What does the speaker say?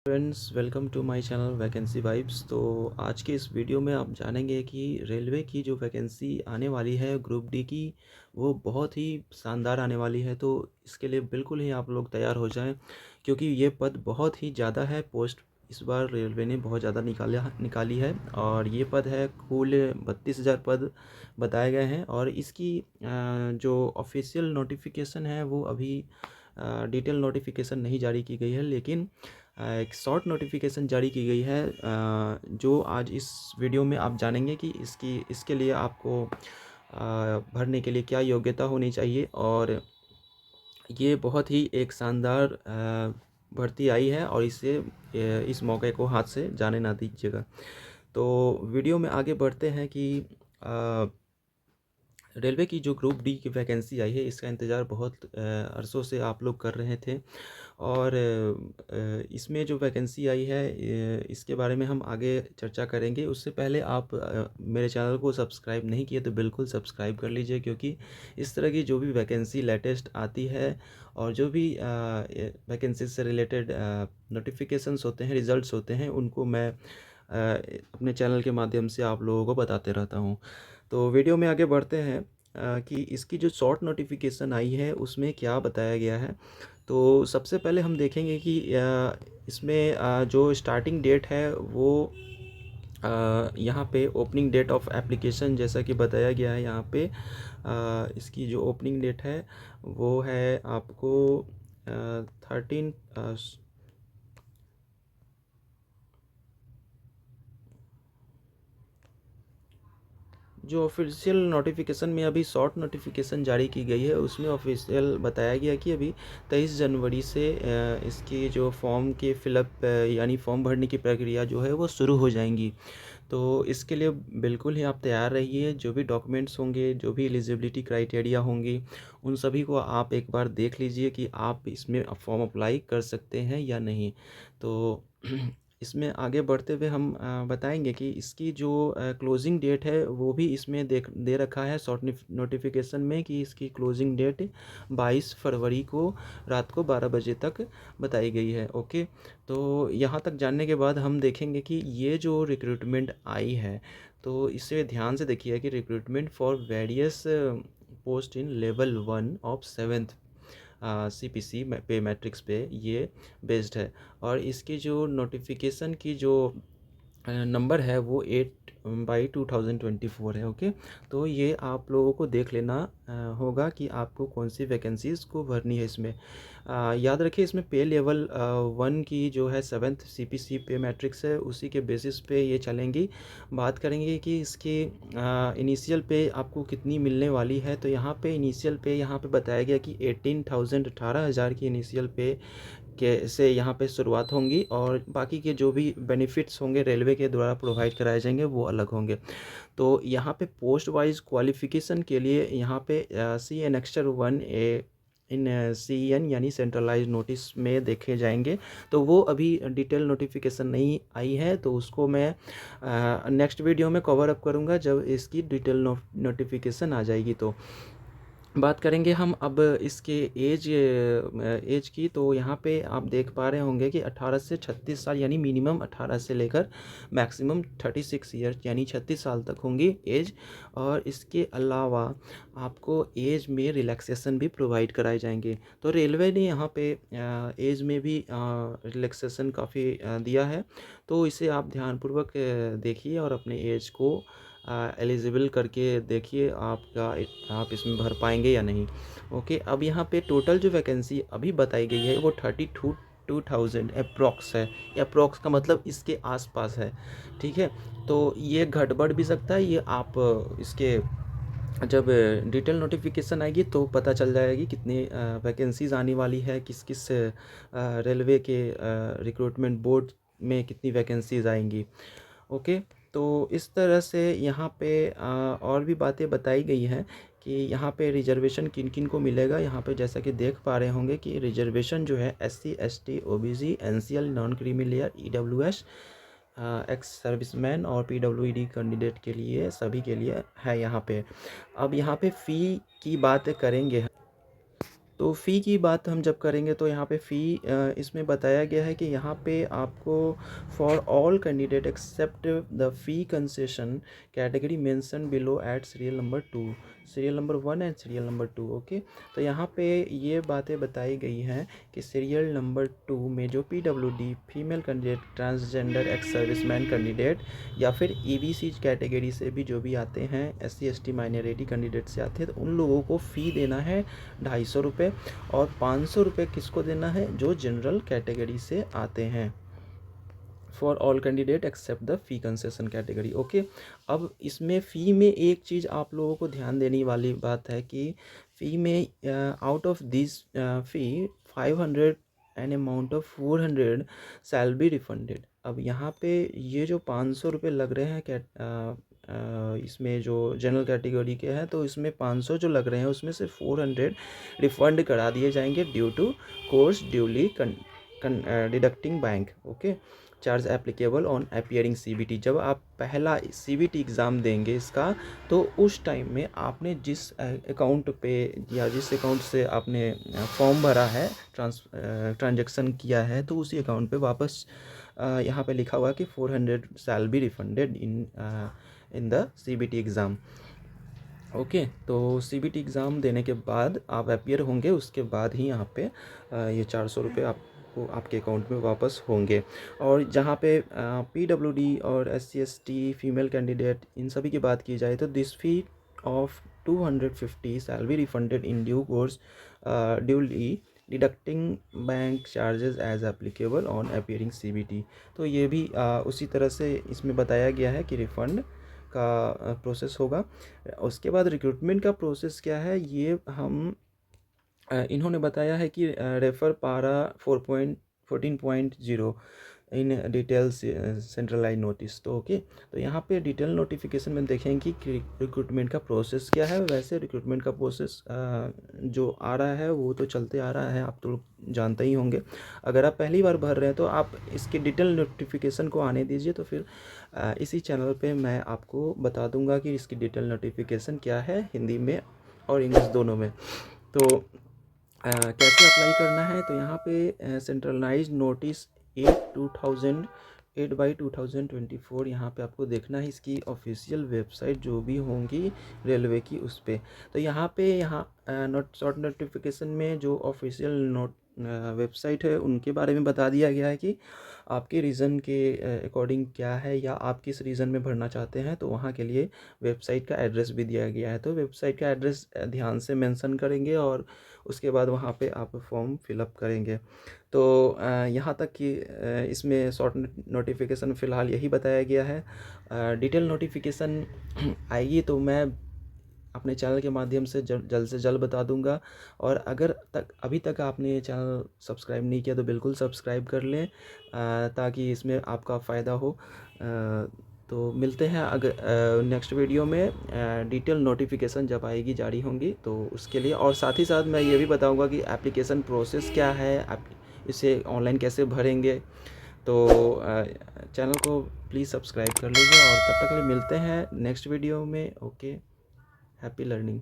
Friends, welcome to my channel vacancy vibes. तो आज के इस वीडियो में आप जानेंगे कि रेलवे की जो वैकेंसी आने वाली है ग्रुप डी की, वो बहुत ही शानदार आने वाली है। तो इसके लिए बिल्कुल ही आप लोग तैयार हो जाएं, क्योंकि ये पद बहुत ही ज़्यादा है। पोस्ट इस बार रेलवे ने बहुत ज़्यादा निकाली है, और ये पद है कुल 32,000 पद बताए गए हैं। और इसकी जो ऑफिशियल नोटिफिकेशन है वो अभी डिटेल नोटिफिकेशन नहीं जारी की गई है, लेकिन एक शॉर्ट नोटिफिकेशन जारी की गई है, जो आज इस वीडियो में आप जानेंगे कि इसके लिए आपको भरने के लिए क्या योग्यता होनी चाहिए। और ये बहुत ही एक शानदार भर्ती आई है, और इस मौके को हाथ से जाने ना दीजिएगा। तो वीडियो में आगे बढ़ते हैं कि रेलवे की जो ग्रुप डी की वैकेंसी आई है, इसका इंतज़ार बहुत अरसों से आप लोग कर रहे थे। और इसमें जो वैकेंसी आई है, इसके बारे में हम आगे चर्चा करेंगे। उससे पहले आप मेरे चैनल को सब्सक्राइब नहीं किए तो बिल्कुल सब्सक्राइब कर लीजिए, क्योंकि इस तरह की जो भी वैकेंसी लेटेस्ट आती है और जो भी वैकेंसी से रिलेटेड नोटिफिकेशंस होते हैं, रिजल्ट्स होते हैं, उनको मैं अपने चैनल के माध्यम से आप लोगों को बताते रहता हूँ। तो वीडियो में आगे बढ़ते हैं कि इसकी जो शॉर्ट नोटिफिकेशन आई है उसमें क्या बताया गया है। तो सबसे पहले हम देखेंगे कि इसमें जो स्टार्टिंग डेट है वो यहाँ पे ओपनिंग डेट ऑफ एप्लीकेशन जैसा कि बताया गया है। यहाँ पे इसकी जो ओपनिंग डेट है वो है आपको 13 जो ऑफिशियल नोटिफिकेशन में अभी शॉर्ट नोटिफिकेशन जारी की गई है, उसमें ऑफिशियल बताया गया कि अभी 23 जनवरी से इसकी जो फॉर्म के फिलअप यानी फॉर्म भरने की प्रक्रिया जो है वो शुरू हो जाएंगी। तो इसके लिए बिल्कुल ही आप तैयार रहिए। जो भी डॉक्यूमेंट्स होंगे, जो भी एलिजिबिलिटी क्राइटेरिया होंगी, उन सभी को आप एक बार देख लीजिए कि आप इसमें फॉर्म अप्लाई कर सकते हैं या नहीं। तो इसमें आगे बढ़ते हुए हम बताएंगे कि इसकी जो क्लोजिंग डेट है वो भी इसमें दे रखा है शॉर्ट नोटिफिकेशन में, कि इसकी क्लोजिंग डेट 22 फरवरी को रात को 12 बजे तक बताई गई है। ओके, तो यहाँ तक जानने के बाद हम देखेंगे कि ये जो रिक्रूटमेंट आई है, तो इसे ध्यान से देखिए कि recruitment for various post in level 1 of 7th CPC पे मैट्रिक्स पे ये बेस्ड है। और इसकी जो नोटिफिकेशन की जो नंबर है वो 8/2024 है। ओके, तो ये आप लोगों को देख लेना होगा कि आपको कौन सी वैकेंसीज़ को भरनी है इसमें। याद रखिए, इसमें पे लेवल 1 की जो है 7th CPC पे मैट्रिक्स है, उसी के बेसिस पे ये चलेंगी। बात करेंगे कि इसकी इनिशियल पे आपको कितनी मिलने वाली है। तो यहाँ पे इनिशियल पे यहाँ पे बताया गया कि 18,000 की इनिशियल पे के से यहाँ पे शुरुआत होंगी, और बाकी के जो भी बेनिफिट्स होंगे रेलवे के द्वारा प्रोवाइड कराए जाएंगे वो अलग होंगे। तो यहाँ पे पोस्ट वाइज क्वालिफिकेशन के लिए यहाँ पे सी एनेक्स्चर 1A इन CEN यानी सेंट्रलाइज नोटिस में देखे जाएंगे। तो वो अभी डिटेल नोटिफिकेशन नहीं आई है, तो उसको मैं नेक्स्ट वीडियो में कवर अप करूँगा जब इसकी डिटेल नोटिफिकेशन आ जाएगी। तो बात करेंगे हम अब इसके एज की। तो यहाँ पे आप देख पा रहे होंगे कि 18 से 36 साल, यानी मिनिमम 18 से लेकर मैक्सिमम 36 ईयर्स यानी 36 साल तक होंगी एज। और इसके अलावा आपको एज में रिलैक्सेशन भी प्रोवाइड कराए जाएंगे। तो रेलवे ने यहाँ पे एज में भी रिलैक्सेशन काफ़ी दिया है। तो इसे आप ध्यानपूर्वक देखिए और अपने एज को एलिजिबल करके देखिए आप इसमें भर पाएंगे या नहीं। ओके, अब यहाँ पे टोटल जो वैकेंसी अभी बताई गई है वो 32,000 अप्रॉक्स है। अप्रॉक्स का मतलब इसके आसपास है, ठीक है। तो ये घट बढ़ भी सकता है। ये आप इसके जब डिटेल नोटिफिकेशन आएगी तो पता चल जाएगी कितनी वैकेंसीज़ आने वाली है, किस किस रेलवे के रिक्रूटमेंट बोर्ड में कितनी वैकेंसीज़ आएंगी। ओके, तो इस तरह से यहाँ पे और भी बातें बताई गई हैं कि यहाँ पे रिजर्वेशन किन किन को मिलेगा। यहाँ पे जैसा कि देख पा रहे होंगे कि रिजर्वेशन जो है SC ST OBC NCL non creamy layer EWS ex serviceman और PWD कैंडिडेट के लिए सभी के लिए है यहाँ पे। अब यहाँ पे फ़ी की बात करेंगे, तो फ़ी की बात हम जब करेंगे तो यहाँ पे फ़ी इसमें बताया गया है कि यहाँ पे आपको for all candidate except the fee concession category mention below at serial number 2, serial number 1 and serial number 2। Okay, तो यहाँ पे ये बातें बताई गई हैं कि सीरियल नंबर 2 में जो PWD female candidate, transgender, ex serviceman candidate या फिर EBC कैटेगरी से भी जो भी आते हैं, SC ST माइनॉरिटी कैंडिडेट से आते हैं, तो उन लोगों को फ़ी देना है 250 रुपये, और 500 रुपये किसको देना है, जो जनरल कैटेगरी से आते हैं। For all candidate except the fee concession category. Okay, अब इसमें फ़ी में एक चीज़ आप लोगों को ध्यान देने वाली बात है कि फ़ी में out of this fee 500 an amount of 400 shell be refunded. अब यहाँ पे ये जो 500 रुपये लग रहे हैं इसमें जो जनरल कैटेगरी के हैं, तो इसमें 500 जो लग रहे हैं उसमें से 400 रिफ़ंड करा दिए जाएंगे due to course duly deducting bank. Okay, charge applicable on appearing CBT। जब आप पहला CBT एग्ज़ाम देंगे इसका, तो उस टाइम में आपने जिस अकाउंट पे या जिस अकाउंट से आपने फॉर्म भरा है, ट्रांजैक्शन किया है, तो उसी अकाउंट पे वापस यहाँ पे लिखा हुआ है कि 400 शैल be refunded in the CBT exam. Okay, तो CBT एग्ज़ाम देने के बाद आप अपीयर होंगे, उसके बाद ही यहाँ पे ये 400 रुपये आपको आपके अकाउंट में वापस होंगे। और जहाँ पे PWD और SC ST फीमेल कैंडिडेट इन सभी की बात की जाए, तो this fee of 250 shall be refunded in due course duly deducting bank charges as applicable on appearing CBT। तो ये भी उसी तरह से इसमें बताया गया है कि रिफ़ंड का प्रोसेस होगा। उसके बाद रिक्रूटमेंट का प्रोसेस क्या है, ये हम इन्होंने बताया है कि रेफर पारा 4.14.0 इन डिटेल्स सेंट्रलाइज नोटिस। तो ओके, तो यहाँ पे डिटेल नोटिफिकेशन में देखेंगे कि रिक्रूटमेंट का प्रोसेस क्या है। वैसे रिक्रूटमेंट का प्रोसेस जो आ रहा है वो तो चलते आ रहा है, आप तो जानते ही होंगे। अगर आप पहली बार भर रहे हैं तो आप इसकी डिटेल नोटिफिकेशन को आने दीजिए, तो फिर इसी चैनल पे मैं आपको बता दूंगा कि इसकी डिटेल नोटिफिकेशन क्या है, हिंदी में और इंग्लिश दोनों में। तो कैसे अप्लाई करना है, तो यहाँ पे सेंट्रलाइज नोटिस 8/2024 यहाँ पे आपको देखना है इसकी ऑफिशियल वेबसाइट जो भी होंगी रेलवे की, उस पर। तो यहाँ पे शॉर्ट नोटिफिकेशन में जो ऑफिशियल वेबसाइट है उनके बारे में बता दिया गया है कि आपके रीज़न के अकॉर्डिंग क्या है, या आप किस रीज़न में भरना चाहते हैं, तो वहाँ के लिए वेबसाइट का एड्रेस भी दिया गया है। तो वेबसाइट का एड्रेस ध्यान से मेंशन करेंगे और उसके बाद वहाँ पे आप फॉर्म फिलअप करेंगे। तो यहाँ तक कि इसमें शॉर्ट नोटिफिकेशन फ़िलहाल यही बताया गया है। डिटेल नोटिफिकेशन आएगी तो मैं अपने चैनल के माध्यम से जल्द से जल्द बता दूंगा। और अगर अभी तक आपने ये चैनल सब्सक्राइब नहीं किया तो बिल्कुल सब्सक्राइब कर लें, ताकि इसमें आपका फ़ायदा हो। तो मिलते हैं अगर नेक्स्ट वीडियो में डिटेल नोटिफिकेशन जब आएगी, जारी होंगी, तो उसके लिए। और साथ ही साथ मैं ये भी बताऊंगा कि एप्लीकेशन प्रोसेस क्या है, इसे ऑनलाइन कैसे भरेंगे। तो चैनल को प्लीज़ सब्सक्राइब कर लीजिए, और तब तक के लिए मिलते हैं नेक्स्ट वीडियो में। Okay, happy learning.